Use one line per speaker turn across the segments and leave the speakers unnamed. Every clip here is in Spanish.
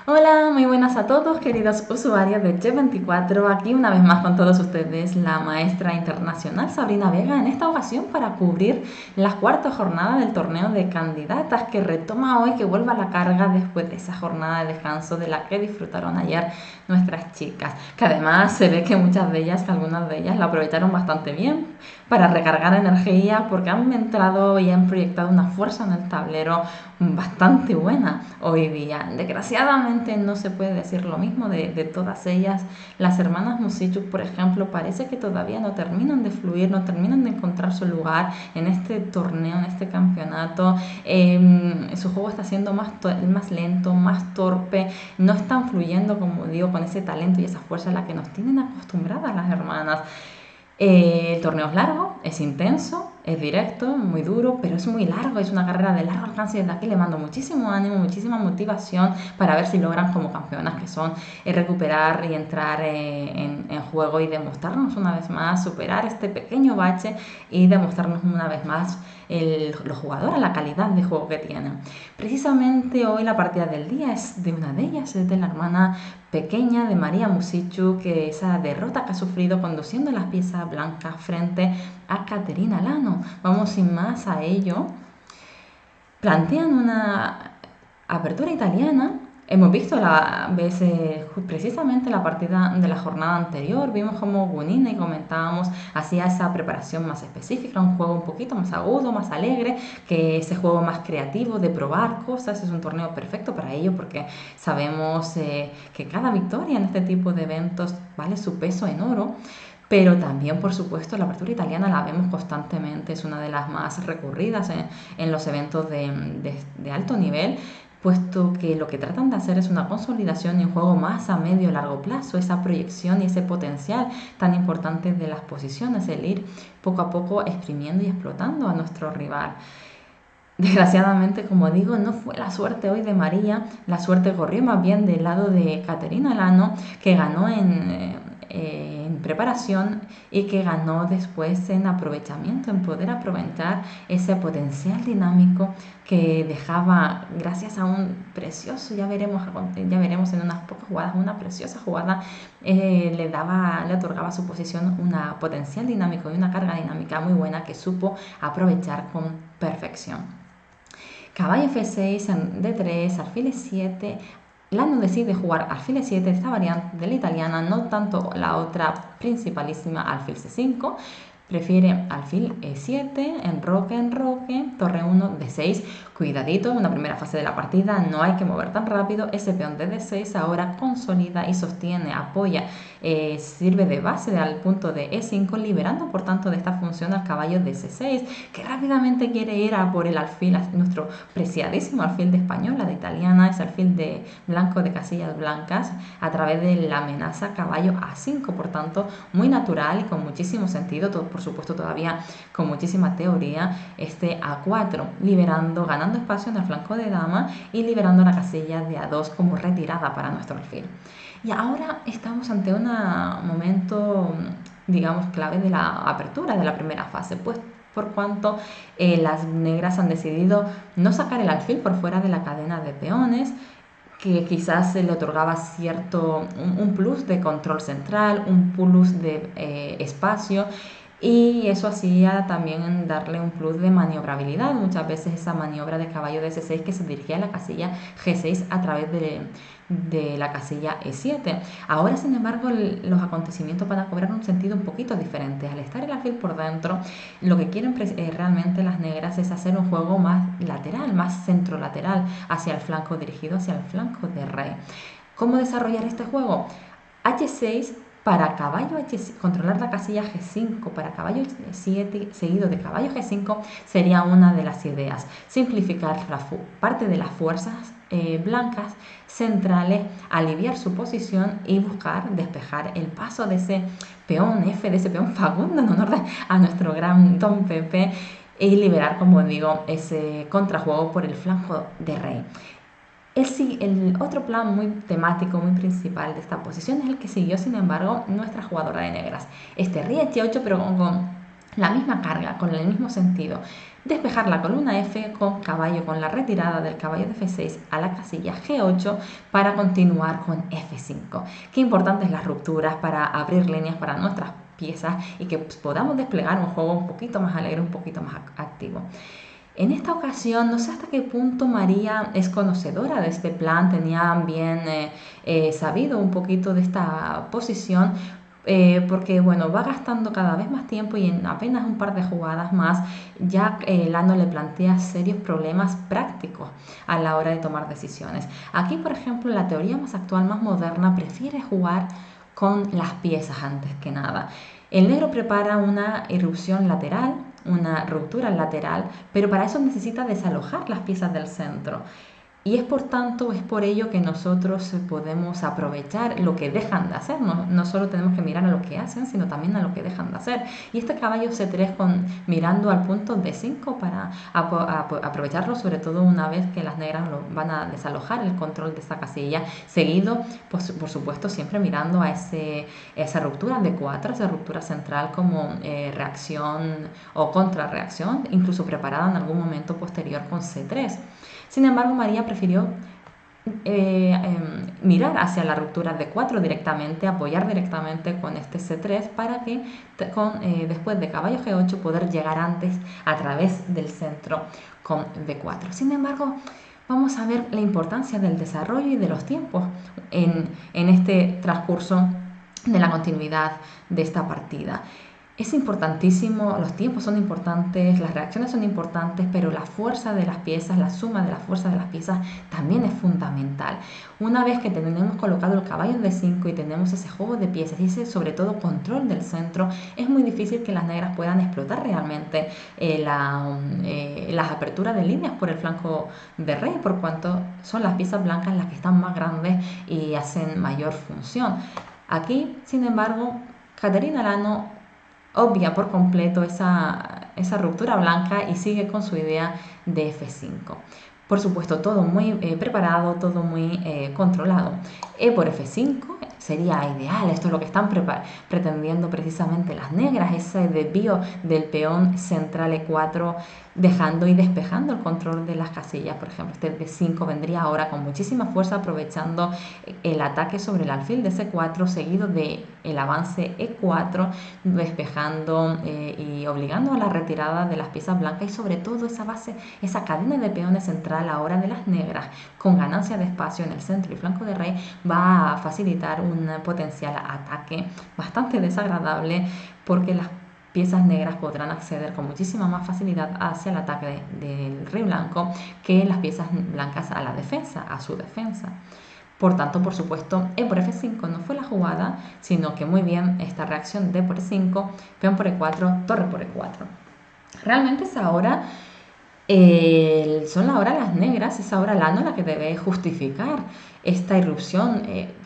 Hola, muy buenas a todos, queridos usuarios de Chef24. Aquí una vez más con todos ustedes, la maestra internacional Sabrina Vega, en esta ocasión para cubrir la cuarta jornada del torneo de candidatas que retoma hoy, que vuelva a la carga después de esa jornada de descanso de la que disfrutaron ayer nuestras chicas. Que además se ve que muchas de ellas, que algunas de ellas la aprovecharon bastante bien para recargar energía porque han entrado y han proyectado una fuerza en el tablero bastante buena hoy día. Desgraciadamente no se puede decir lo mismo de todas ellas. Las hermanas Musichuk, por ejemplo, parece que todavía no terminan de fluir, no terminan de encontrar su lugar en este torneo, en este campeonato. Su juego está siendo más lento, más torpe, no están fluyendo, como digo, con ese talento y esa fuerza a la que nos tienen acostumbradas las hermanas. El torneo es largo, es intenso, es directo, muy duro, pero es muy largo, es una carrera de largo alcance y desde aquí le mando muchísimo ánimo, muchísima motivación para ver si logran como campeonas que son recuperar y entrar en juego y demostrarnos una vez más, superar este pequeño bache y demostrarnos una vez más los jugadores, la calidad de juego que tienen. Precisamente hoy la partida del día es de una de ellas, es de la hermana pequeña de María Musichuk, que esa derrota que ha sufrido conduciendo las piezas blancas frente a Caterina Lano. Vamos sin más a ello. Plantean una apertura italiana. Hemos visto precisamente la partida de la jornada anterior, vimos como Gunina y comentábamos, hacía esa preparación más específica, un juego un poquito más agudo, más alegre, que ese juego más creativo de probar cosas. Es un torneo perfecto para ello porque sabemos que cada victoria en este tipo de eventos vale su peso en oro. Pero también, por supuesto, la apertura italiana la vemos constantemente, es una de las más recurridas en los eventos de alto nivel, puesto que lo que tratan de hacer es una consolidación y un juego más a medio y largo plazo, esa proyección y ese potencial tan importante de las posiciones, el ir poco a poco exprimiendo y explotando a nuestro rival. Desgraciadamente, como digo, no fue la suerte hoy de María, la suerte corrió más bien del lado de Caterina Lano, que ganó en preparación y que ganó después en aprovechamiento, en poder aprovechar ese potencial dinámico que dejaba, gracias a un precioso, ya veremos en unas pocas jugadas, una preciosa jugada, le otorgaba a su posición una potencial dinámico y una carga dinámica muy buena que supo aprovechar con perfección. Caballo F6 en D3, alfil E7. Lano decide jugar alfil E7, esta variante de la italiana, no tanto la otra principalísima alfil C5. Prefiere alfil E7, enroque, torre 1, D6. Cuidadito, en una primera fase de la partida no hay que mover tan rápido. Ese peón de D6 ahora consolida y sostiene, apoya, sirve de base al punto de E5, liberando por tanto de esta función al caballo de C6, que rápidamente quiere ir a por el alfil, nuestro preciadísimo alfil de española, de italiana, ese alfil de blanco de casillas blancas, a través de la amenaza caballo A5, por tanto, muy natural y con muchísimo sentido, todo, por supuesto todavía con muchísima teoría, este A4, ganando espacio en el flanco de dama y liberando la casilla de A2 como retirada para nuestro alfil. Y ahora estamos ante un momento, digamos, clave de la apertura de la primera fase, pues por cuanto las negras han decidido no sacar el alfil por fuera de la cadena de peones, que quizás se le otorgaba un plus de control central, un plus de espacio, y eso hacía también darle un plus de maniobrabilidad. Muchas veces esa maniobra de caballo de C6 que se dirigía a la casilla G6 a través de la casilla E7. Ahora, sin embargo, los acontecimientos van a cobrar un sentido un poquito diferente. Al estar el alfil por dentro, lo que quieren realmente las negras es hacer un juego más lateral, más centrolateral, hacia el flanco, dirigido hacia el flanco de rey. ¿Cómo desarrollar este juego? H6 para caballo H5, controlar la casilla G5 para caballo H7 seguido de caballo G5 sería una de las ideas. Simplificar parte de las fuerzas blancas centrales, aliviar su posición y buscar despejar el paso de ese peón F, de ese peón Fagundo en honor a nuestro gran Don Pepe, y liberar, como digo, ese contrajuego por el flanco de rey. El otro plan muy temático, muy principal de esta posición es el que siguió, sin embargo, nuestra jugadora de negras. Este rey H8, pero con la misma carga, con el mismo sentido. Despejar la columna F con caballo, con la retirada del caballo de F6 a la casilla G8 para continuar con F5. Qué importantes las rupturas para abrir líneas para nuestras piezas y que podamos desplegar un juego un poquito más alegre, un poquito más activo. En esta ocasión, no sé hasta qué punto María es conocedora de este plan, tenía bien sabido un poquito de esta posición, porque bueno, va gastando cada vez más tiempo y en apenas un par de jugadas más ya Lano le plantea serios problemas prácticos a la hora de tomar decisiones. Aquí, por ejemplo, la teoría más actual, más moderna, prefiere jugar con las piezas antes que nada. El negro prepara una irrupción lateral, una ruptura lateral, pero para eso necesita desalojar las piezas del centro. Y es por ello que nosotros podemos aprovechar lo que dejan de hacer. No solo tenemos que mirar a lo que hacen, sino también a lo que dejan de hacer. Y este caballo C3 mirando al punto D5 para aprovecharlo, sobre todo una vez que las negras van a desalojar el control de esta casilla. Seguido, pues, por supuesto, siempre mirando a esa ruptura D4, esa ruptura central como reacción o contrarreacción, incluso preparada en algún momento posterior con C3. Sin embargo, María prefirió mirar hacia la ruptura de 4 directamente, apoyar directamente con este C3 para que después de caballo G8 poder llegar antes a través del centro con D4. Sin embargo, vamos a ver la importancia del desarrollo y de los tiempos en este transcurso de la continuidad de esta partida. Es importantísimo, los tiempos son importantes, las reacciones son importantes, pero la fuerza de las piezas, la suma de la fuerza de las piezas también es fundamental. Una vez que tenemos colocado el caballo en D5 y tenemos ese juego de piezas y ese sobre todo control del centro, es muy difícil que las negras puedan explotar realmente las aperturas de líneas por el flanco de rey, por cuanto son las piezas blancas las que están más grandes y hacen mayor función. Aquí, sin embargo, Caterina Lano obvia por completo esa ruptura blanca y sigue con su idea de F5. Por supuesto, todo muy preparado, todo muy controlado. E por F5 sería ideal, esto es lo que están pretendiendo precisamente las negras, ese desvío del peón central E4, dejando y despejando el control de las casillas. Por ejemplo, este D5 vendría ahora con muchísima fuerza, aprovechando el ataque sobre el alfil de C4, seguido de el avance E4, despejando y obligando a la retirada de las piezas blancas y sobre todo esa cadena de peones central ahora de las negras, con ganancia de espacio en el centro y flanco de rey, va a facilitar un potencial ataque bastante desagradable, porque las piezas negras podrán acceder con muchísima más facilidad hacia el ataque del rey blanco que las piezas blancas a la defensa, a su defensa. Por tanto, por supuesto, E por F5 no fue la jugada, sino que muy bien esta reacción D por E5, peón por E4, torre por E4. Realmente es ahora, son ahora las negras, es ahora Lano la que debe justificar esta irrupción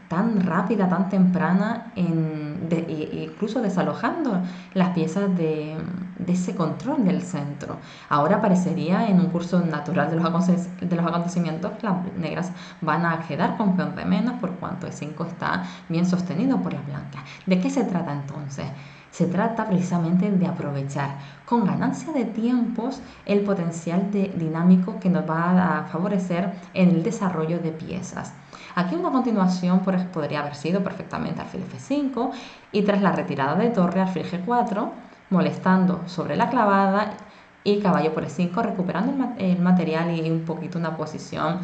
tan rápida, tan temprana, incluso desalojando las piezas de ese control del centro. Ahora parecería en un curso natural de los acontecimientos que las negras van a quedar con peón de menos por cuanto E5 está bien sostenido por las blancas. ¿De qué se trata entonces? Se trata precisamente de aprovechar con ganancia de tiempos el potencial dinámico que nos va a favorecer en el desarrollo de piezas. Aquí una continuación podría haber sido perfectamente alfil F5 y tras la retirada de torre alfil G4, molestando sobre la clavada y caballo por E5, recuperando el material y un poquito una posición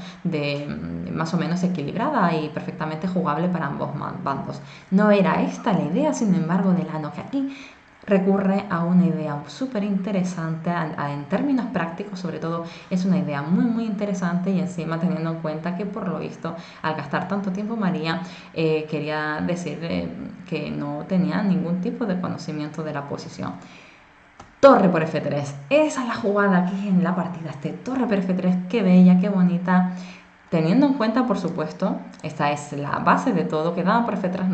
más o menos equilibrada y perfectamente jugable para ambos bandos. No era esta la idea, sin embargo, de Lano, que aquí recurre a una idea súper interesante en términos prácticos. Sobre todo es una idea muy interesante, y encima teniendo en cuenta que por lo visto al gastar tanto tiempo María quería decir que no tenía ningún tipo de conocimiento de la posición. Torre por F3, esa es la jugada aquí en la partida, torre por F3, qué bella, qué bonita. Teniendo en cuenta, por supuesto, esta es la base de todo, que dama por F3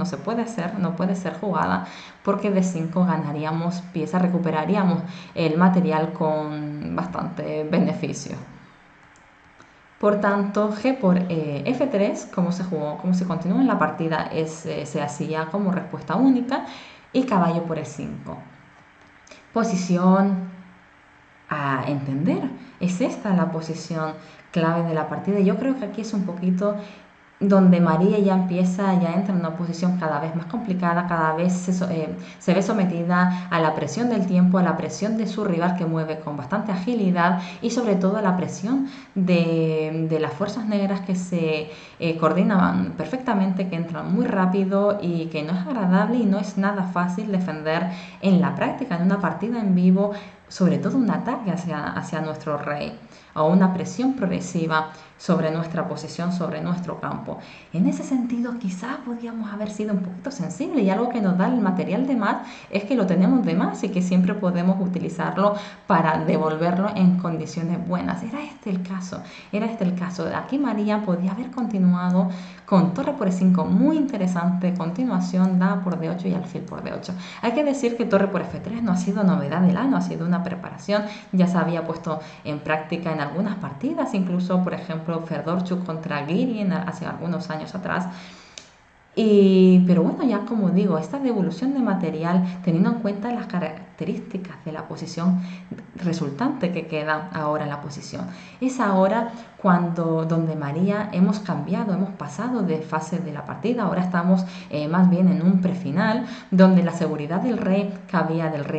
no puede ser jugada, porque D5 ganaríamos piezas, recuperaríamos el material con bastante beneficio. Por tanto, G por F3, como se continúa en la partida, se hacía como respuesta única, y caballo por E5. posición a entender. Es esta la posición clave de la partida. Yo creo que aquí es un poquito donde María ya entra en una posición cada vez más complicada, cada vez se ve sometida a la presión del tiempo, a la presión de su rival que mueve con bastante agilidad y sobre todo a la presión de las fuerzas negras que se coordinan perfectamente, que entran muy rápido y que no es agradable y no es nada fácil defender en la práctica, en una partida en vivo, sobre todo un ataque hacia nuestro rey o una presión progresiva sobre nuestra posición, sobre nuestro campo. En ese sentido, quizás podríamos haber sido un poquito sensibles y algo que nos da el material de más es que lo tenemos de más y que siempre podemos utilizarlo para devolverlo en condiciones buenas. Era este el caso. Aquí María podía haber continuado con torre por e5, muy interesante, continuación, dama por d8 y alfil por d8. Hay que decir que torre por f3 no ha sido novedad del año, ha sido una preparación, ya se había puesto en práctica en algunas partidas, incluso por ejemplo Ferdorchuk contra Girin hace algunos años atrás. Pero bueno, ya como digo, esta devolución de material teniendo en cuenta las características de la posición resultante que queda ahora en la posición. Es ahora donde María hemos cambiado, hemos pasado de fase de la partida, ahora estamos más bien en un prefinal, donde la seguridad del rey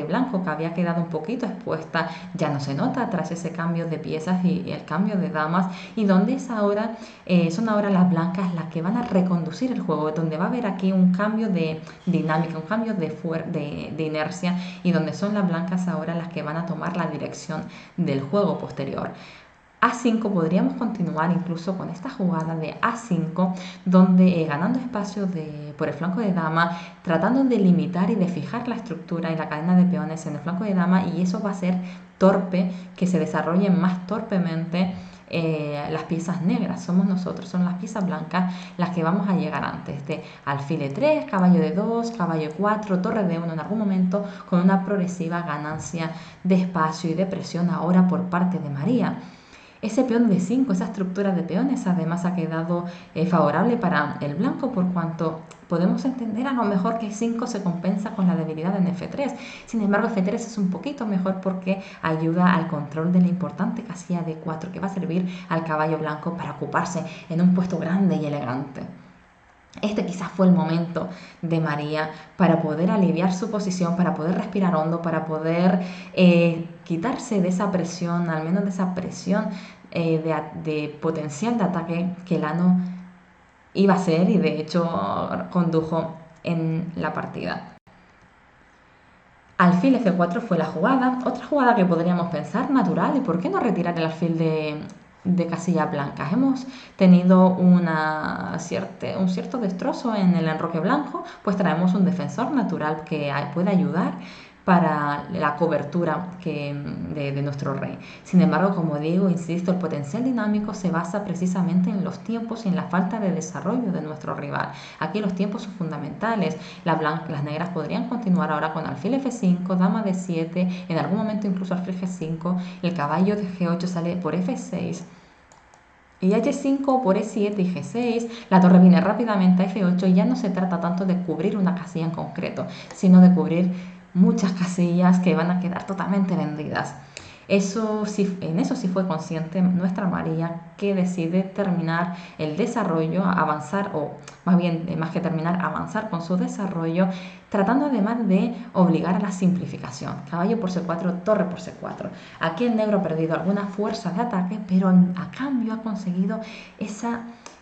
blanco, que había quedado un poquito expuesta, ya no se nota tras ese cambio de piezas y el cambio de damas, y donde son ahora las blancas las que van a reconducir el juego, donde va a haber aquí un cambio de dinámica, un cambio de inercia, y donde son las blancas ahora las que van a tomar la dirección del juego posterior. A5 podríamos continuar incluso con esta jugada de A5, donde ganando espacio por el flanco de dama, tratando de limitar y de fijar la estructura y la cadena de peones en el flanco de dama, y eso va a ser torpe, que se desarrollen más torpemente las piezas negras. Somos nosotros, son las piezas blancas las que vamos a llegar antes de alfil e3, caballo de 2, caballo e4, torre de 1 en algún momento, con una progresiva ganancia de espacio y de presión ahora por parte de María. Ese peón de 5, esa estructura de peones, además ha quedado favorable para el blanco, por cuanto podemos entender a lo mejor que 5 se compensa con la debilidad en F3. Sin embargo, F3 es un poquito mejor porque ayuda al control de la importante casilla de 4, que va a servir al caballo blanco para ocuparse en un puesto grande y elegante. Este quizás fue el momento de María para poder aliviar su posición, para poder respirar hondo, para poder quitarse de esa presión, al menos de esa presión de potencial de ataque que Lano iba a ser y de hecho condujo en la partida. Alfil F4 fue la jugada, otra jugada que podríamos pensar natural, y por qué no retirar el alfil de casillas blancas. Hemos tenido un cierto destrozo en el enroque blanco, pues traemos un defensor natural que puede ayudar para la cobertura de nuestro rey. Sin embargo, como digo, insisto, el potencial dinámico se basa precisamente en los tiempos y en la falta de desarrollo de nuestro rival. Aquí los tiempos son fundamentales. Las negras podrían continuar ahora con alfil F5, dama de 7, en algún momento incluso alfil G5, el caballo de G8 sale por F6. Y H5 por E7 y G6, la torre viene rápidamente a F8 y ya no se trata tanto de cubrir una casilla en concreto, sino de cubrir muchas casillas que van a quedar totalmente vendidas. En eso sí fue consciente nuestra María, que decide terminar el desarrollo, avanzar, o más que terminar, avanzar con su desarrollo, tratando además de obligar a la simplificación. Caballo por C4, torre por C4. Aquí el negro ha perdido alguna fuerza de ataque, pero a cambio ha conseguido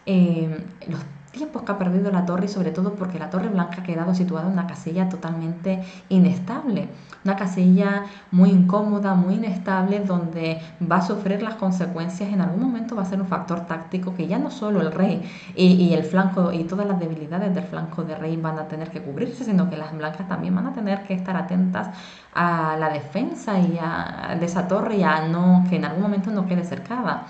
los tiempos que ha perdido la torre, y sobre todo porque la torre blanca ha quedado situada en una casilla totalmente inestable, una casilla muy incómoda, muy inestable, donde va a sufrir las consecuencias. En algún momento va a ser un factor táctico que ya no solo el rey y el flanco y todas las debilidades del flanco de rey van a tener que cubrirse, sino que las blancas también van a tener que estar atentas a la defensa de esa torre, y que en algún momento no quede cercada.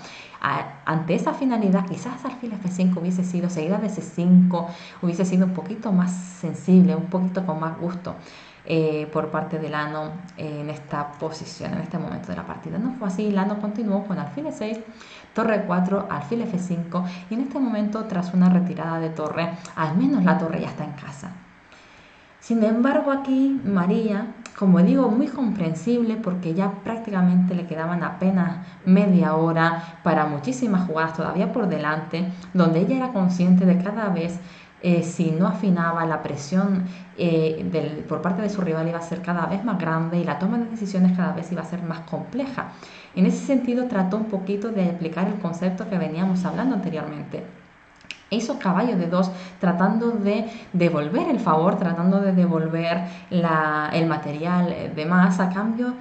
Ante esa finalidad, quizás alfil F5 hubiese sido seguida de C5, hubiese sido un poquito más sensible, un poquito con más gusto por parte de Lano en esta posición, en este momento de la partida. No fue así, Lano continuó con alfil E6, torre 4, alfil F5, y en este momento, tras una retirada de torre, al menos la torre ya está en casa. Sin embargo, aquí María, como digo, muy comprensible porque ya prácticamente le quedaban apenas media hora para muchísimas jugadas todavía por delante, donde ella era consciente de cada vez si no afinaba la presión por parte de su rival iba a ser cada vez más grande y la toma de decisiones cada vez iba a ser más compleja. En ese sentido trató un poquito de aplicar el concepto que veníamos hablando anteriormente. Hizo caballo de 2 tratando de devolver el favor, tratando de devolver el material de más a cambio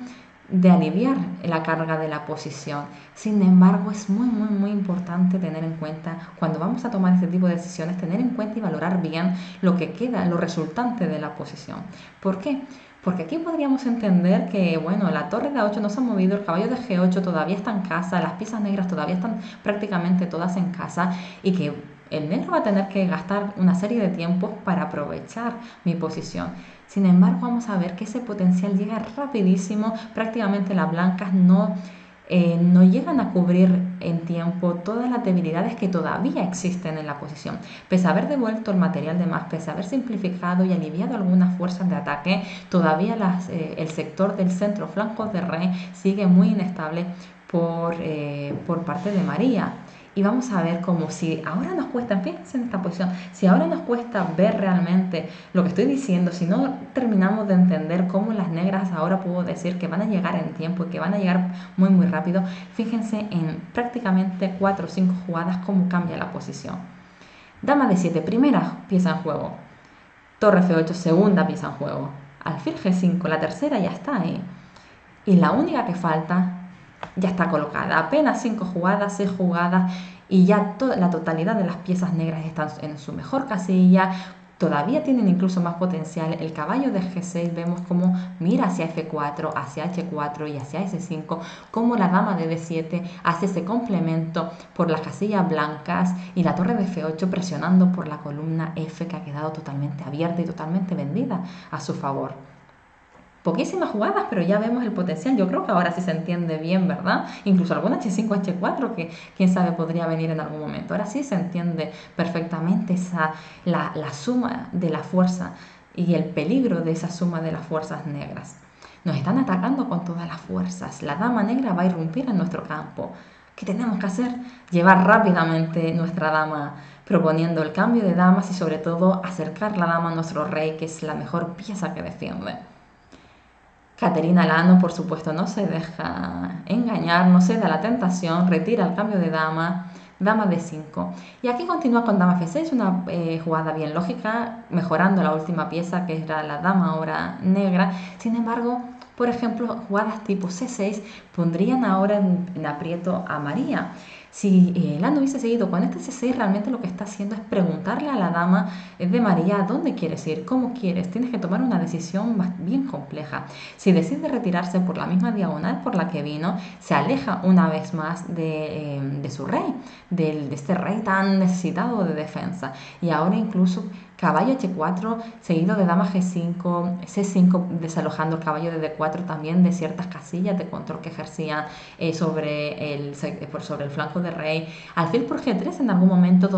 de aliviar la carga de la posición. Sin embargo, es muy importante tener en cuenta, cuando vamos a tomar este tipo de decisiones, tener en cuenta y valorar bien lo que queda, lo resultante de la posición. ¿Por qué? Porque aquí podríamos entender que, bueno, la torre de A8 no se ha movido, el caballo de G8 todavía está en casa, las piezas negras todavía están prácticamente todas en casa y que el negro va a tener que gastar una serie de tiempos para aprovechar mi posición. Sin embargo, vamos a ver que ese potencial llega rapidísimo, prácticamente las blancas no llegan a cubrir en tiempo todas las debilidades que todavía existen en la posición. Pese a haber devuelto el material de más, pese a haber simplificado y aliviado algunas fuerzas de ataque, todavía el sector del centro flanco de rey sigue muy inestable por parte de María. Y vamos a ver como si ahora nos cuesta, fíjense en esta posición, si ahora nos cuesta ver realmente lo que estoy diciendo, si no terminamos de entender cómo las negras ahora puedo decir que van a llegar en tiempo y que van a llegar muy rápido, fíjense en prácticamente 4 o 5 jugadas cómo cambia la posición. Dama de 7, primera pieza en juego. Torre F8, segunda pieza en juego. Alfil G5, la tercera ya está ahí. Y la única que falta ya está colocada. Apenas 5 jugadas, 6 jugadas y ya la totalidad de las piezas negras están en su mejor casilla. Todavía tienen incluso más potencial. El caballo de G6 vemos como mira hacia F4, hacia H4 y hacia S5, como la dama de D7 hace ese complemento por las casillas blancas y la torre de F8 presionando por la columna F que ha quedado totalmente abierta y totalmente vendida a su favor. Poquísimas jugadas, pero ya vemos el potencial. Yo creo que ahora sí se entiende bien, ¿verdad? Incluso algún H5, H4 que quién sabe podría venir en algún momento. Ahora sí se entiende perfectamente la suma de la fuerza y el peligro de esa suma de las fuerzas negras. Nos están atacando con todas las fuerzas. La dama negra va a irrumpir en nuestro campo. ¿Qué tenemos que hacer? Llevar rápidamente nuestra dama proponiendo el cambio de damas y sobre todo acercar la dama a nuestro rey, que es la mejor pieza que defiende. Caterina Lano, por supuesto, no se deja engañar, no cede a la tentación, retira el cambio de dama, dama de 5. Y aquí continúa con dama F6, una jugada bien lógica, mejorando la última pieza que era la dama ahora negra. Sin embargo, por ejemplo, jugadas tipo C6 pondrían ahora en aprieto a María. Si Lando hubiese seguido con este C6, realmente lo que está haciendo es preguntarle a la dama de María dónde quieres ir, cómo quieres. Tienes que tomar una decisión bien compleja. Si decide retirarse por la misma diagonal por la que vino, se aleja una vez más de su rey, de este rey tan necesitado de defensa. Y ahora incluso caballo H4 seguido de dama G5, C5 desalojando el caballo de D4 también de ciertas casillas de control que ejercía sobre el flanco de rey. Alfil por G3 en algún momento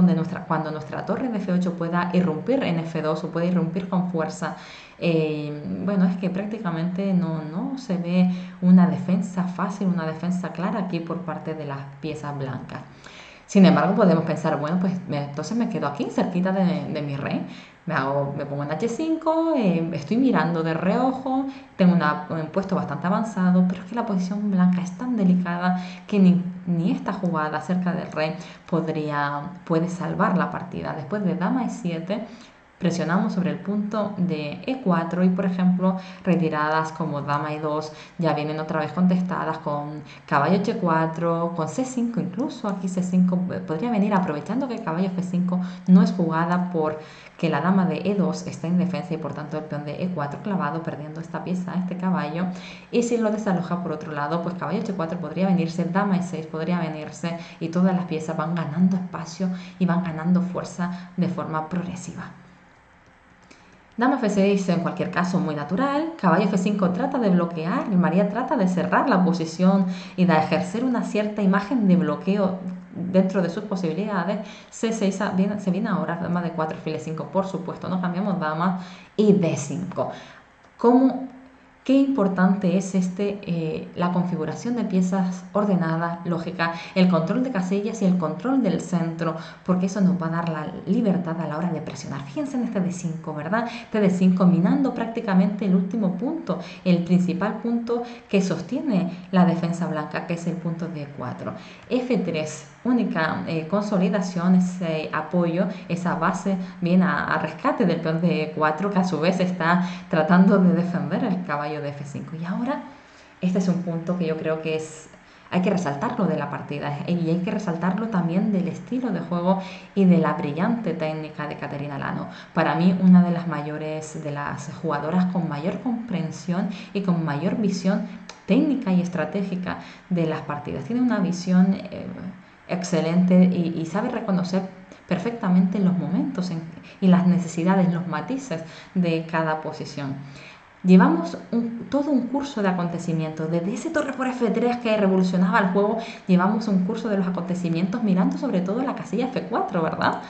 cuando nuestra torre de F8 pueda irrumpir en F2 o pueda irrumpir con fuerza. Bueno, es que prácticamente no se ve una defensa fácil, una defensa clara aquí por parte de las piezas blancas. Sin embargo, podemos pensar, bueno, pues entonces me quedo aquí cerquita de mi rey, me pongo en H5, estoy mirando de reojo, tengo un puesto bastante avanzado, pero es que la posición blanca es tan delicada que ni esta jugada cerca del rey puede salvar la partida. Después de dama E7, presionamos sobre el punto de E4 y, por ejemplo, retiradas como dama E2 ya vienen otra vez contestadas con caballo H4, con C5 incluso. Aquí C5 podría venir aprovechando que el caballo F5 no es jugada porque la dama de E2 está en defensa y por tanto el peón de E4 clavado perdiendo esta pieza, este caballo. Y si lo desaloja por otro lado, pues caballo H4 podría venirse, dama E6 podría venirse y todas las piezas van ganando espacio y van ganando fuerza de forma progresiva. Dama F6 en cualquier caso muy natural, caballo F5 trata de bloquear, María trata de cerrar la posición y de ejercer una cierta imagen de bloqueo dentro de sus posibilidades. C6 se viene ahora, dama de 4, alfil E5, por supuesto, no cambiamos dama, y D5. ¿Cómo Qué importante es la configuración de piezas ordenada, lógica, el control de casillas y el control del centro, porque eso nos va a dar la libertad a la hora de presionar. Fíjense en este D5, ¿verdad? Este D5 minando prácticamente el último punto, el principal punto que sostiene la defensa blanca, que es el punto D4. F3, única consolidación, ese apoyo, esa base viene a rescate del peón de E4, que a su vez está tratando de defender el caballo de F5. Y ahora, este es un punto que yo creo que hay que resaltarlo de la partida y hay que resaltarlo también del estilo de juego y de la brillante técnica de Caterina Lano. Para mí, una de las jugadoras con mayor comprensión y con mayor visión técnica y estratégica de las partidas. Tiene una visión excelente y sabe reconocer perfectamente los momentos y las necesidades, los matices de cada posición. Llevamos todo un curso de acontecimientos, desde ese torre por F3 que revolucionaba el juego, llevamos un curso de los acontecimientos mirando sobre todo la casilla F4, ¿verdad?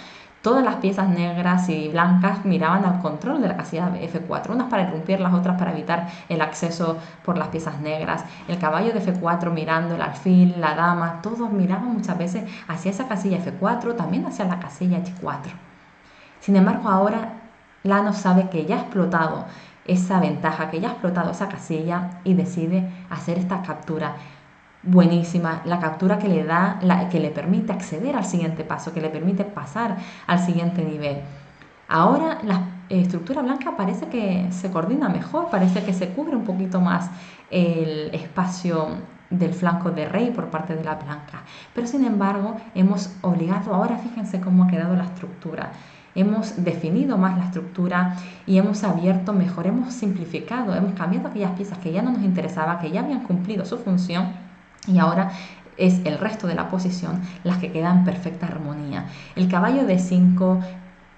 Todas las piezas negras y blancas miraban al control de la casilla F4, unas para irrumpir, las otras para evitar el acceso por las piezas negras. El caballo de F4 mirando el alfil, la dama, todos miraban muchas veces hacia esa casilla F4, también hacia la casilla H4. Sin embargo, ahora Lano sabe que ya ha explotado esa ventaja, que ya ha explotado esa casilla y decide hacer esta captura buenísima, la captura que que le permite acceder al siguiente paso, que le permite pasar al siguiente nivel. Ahora la estructura blanca parece que se coordina mejor, parece que se cubre un poquito más el espacio del flanco de rey por parte de la blanca, pero sin embargo hemos obligado, ahora fíjense cómo ha quedado la estructura. Hemos definido más la estructura y hemos abierto mejor, hemos simplificado, hemos cambiado aquellas piezas que ya no nos interesaban, que ya habían cumplido su función y ahora es el resto de la posición las que quedan en perfecta armonía. El caballo de 5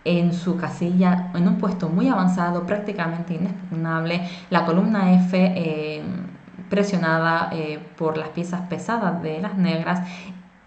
en su casilla, en un puesto muy avanzado, prácticamente inexpugnable, la columna F presionada por las piezas pesadas de las negras.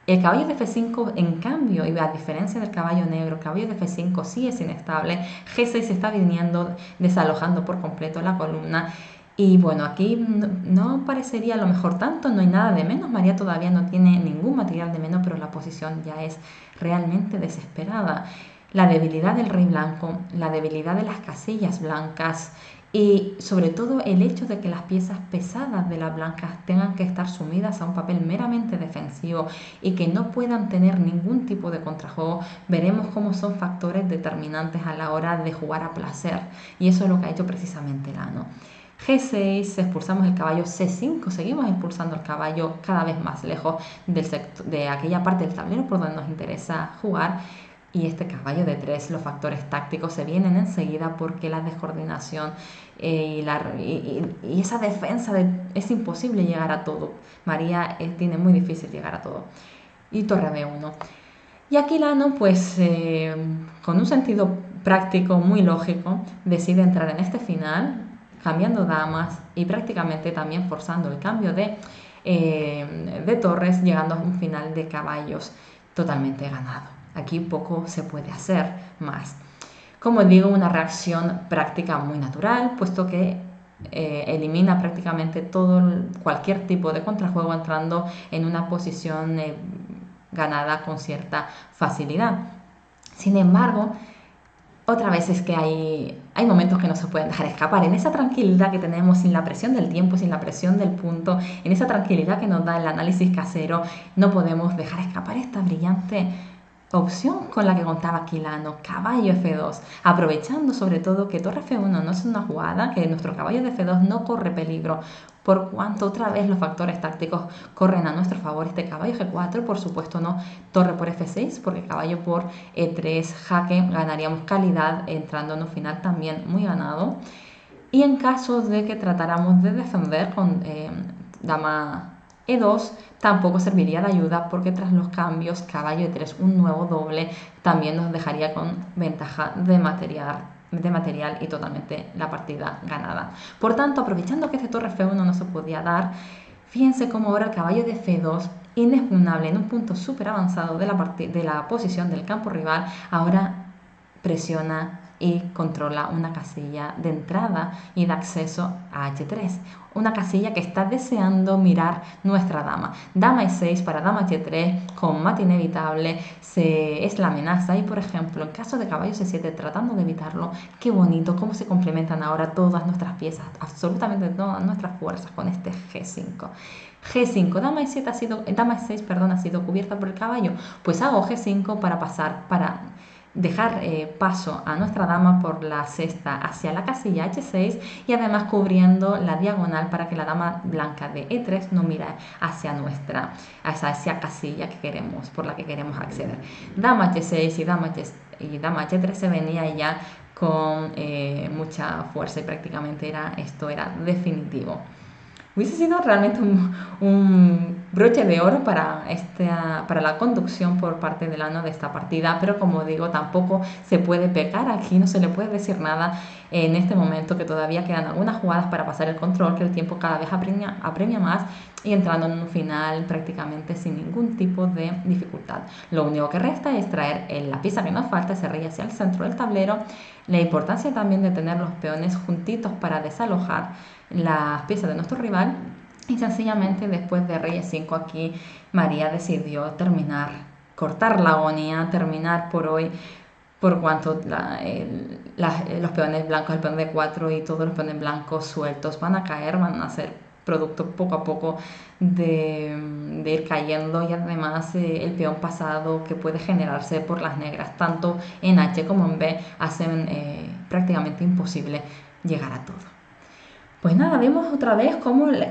El caballo de F5, en cambio, y a diferencia del caballo negro, el caballo de F5 sí es inestable, G6 está viniendo, desalojando por completo la columna. Y bueno, aquí no parecería a lo mejor tanto, no hay nada de menos, María todavía no tiene ningún material de menos, pero la posición ya es realmente desesperada. La debilidad del rey blanco, la debilidad de las casillas blancas y sobre todo el hecho de que las piezas pesadas de las blancas tengan que estar sumidas a un papel meramente defensivo y que no puedan tener ningún tipo de contrajuego, veremos cómo son factores determinantes a la hora de jugar a placer. Y eso es lo que ha hecho precisamente Lano. G6, expulsamos el caballo. C5, seguimos expulsando el caballo cada vez más lejos de aquella parte del tablero por donde nos interesa jugar. Y este caballo de 3, los factores tácticos se vienen enseguida porque la descoordinación y esa defensa es imposible llegar a todo. María tiene muy difícil llegar a todo. Y torre B1. Y aquí Lano, pues con un sentido práctico muy lógico, decide entrar en este final, cambiando damas y prácticamente también forzando el cambio de torres, llegando a un final de caballos totalmente ganado. Aquí poco se puede hacer más. Como digo, una reacción práctica muy natural, puesto que elimina prácticamente cualquier tipo de contrajuego entrando en una posición ganada con cierta facilidad. Sin embargo, otra vez es que hay momentos que no se pueden dejar escapar. En esa tranquilidad que tenemos, sin la presión del tiempo, sin la presión del punto, en esa tranquilidad que nos da el análisis casero, no podemos dejar escapar esta brillante opción con la que contaba aquí Lano, caballo F2, aprovechando sobre todo que torre F1 no es una jugada, que nuestro caballo de F2 no corre peligro, por cuanto otra vez los factores tácticos corren a nuestro favor. Este caballo G4, por supuesto no torre por F6, porque caballo por E3 jaque, ganaríamos calidad, entrando en un final también muy ganado. Y en caso de que tratáramos de defender con dama E2, tampoco serviría de ayuda porque tras los cambios caballo E3, un nuevo doble, también nos dejaría con ventaja de material y totalmente la partida ganada. Por tanto, aprovechando que este torre F1 no se podía dar, fíjense cómo ahora el caballo de F2, inexpugnable en un punto súper avanzado de la posición del campo rival, ahora presiona y controla una casilla de entrada y de acceso a H3. Una casilla que está deseando mirar nuestra dama. Dama E6 para dama H3 con mate inevitable es la amenaza. Y por ejemplo, en caso de caballo C7 tratando de evitarlo, qué bonito cómo se complementan ahora todas nuestras piezas, absolutamente todas nuestras fuerzas con este G5. G5, dama E7 dama E6, perdón, ha sido cubierta por el caballo. Pues hago G5 para dejar paso a nuestra dama por la cesta hacia la casilla H6 y además cubriendo la diagonal para que la dama blanca de E3 no mire hacia esa casilla que queremos, por la que queremos acceder. Dama H6 y dama H3 se venía ya con mucha fuerza y prácticamente esto era definitivo. Hubiese sido realmente un broche de oro para la conducción por parte del ano de esta partida, pero como digo, tampoco se puede pecar aquí, no se le puede decir nada en este momento, que todavía quedan algunas jugadas para pasar el control, que el tiempo cada vez apremia más y entrando en un final prácticamente sin ningún tipo de dificultad. Lo único que resta es traer la pieza que nos falta, ese rey hacia el centro del tablero, la importancia también de tener los peones juntitos para desalojar las piezas de nuestro rival y sencillamente después de rey E5 aquí María decidió cortar la agonía, terminar por hoy por cuanto los peones blancos, el peón de 4 y todos los peones blancos sueltos van a caer, van a ser producto poco a poco de ir cayendo y además el peón pasado que puede generarse por las negras, tanto en H como en B, hacen prácticamente imposible llegar a todo. Pues nada, vemos otra vez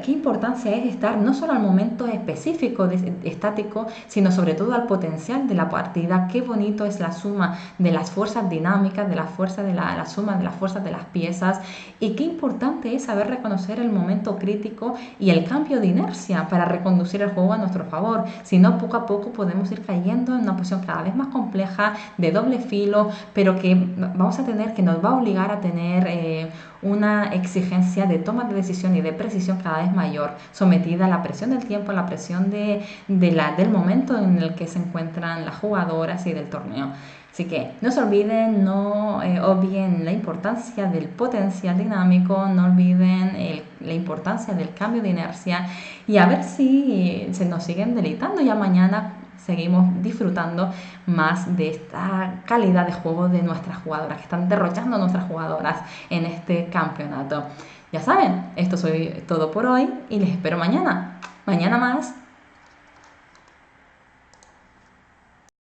qué importancia es estar no solo al momento específico estático, sino sobre todo al potencial de la partida. Qué bonito es la suma de las fuerzas dinámicas, de la fuerza de la suma de las fuerzas de las piezas, y qué importante es saber reconocer el momento crítico y el cambio de inercia para reconducir el juego a nuestro favor. Si no, poco a poco podemos ir cayendo en una posición cada vez más compleja, de doble filo, pero que vamos a tener, que nos va a obligar a tener una exigencia de toma de decisión y de precisión cada vez mayor, sometida a la presión del tiempo, a la presión del momento en el que se encuentran las jugadoras y del torneo. Así que no se olviden, no obvien la importancia del potencial dinámico, no olviden la importancia del cambio de inercia y a ver si se nos siguen deleitando. Ya mañana seguimos disfrutando más de esta calidad de juego de nuestras jugadoras, que están derrochando nuestras jugadoras en este campeonato. Ya saben, esto es todo por hoy y les espero mañana. Mañana más.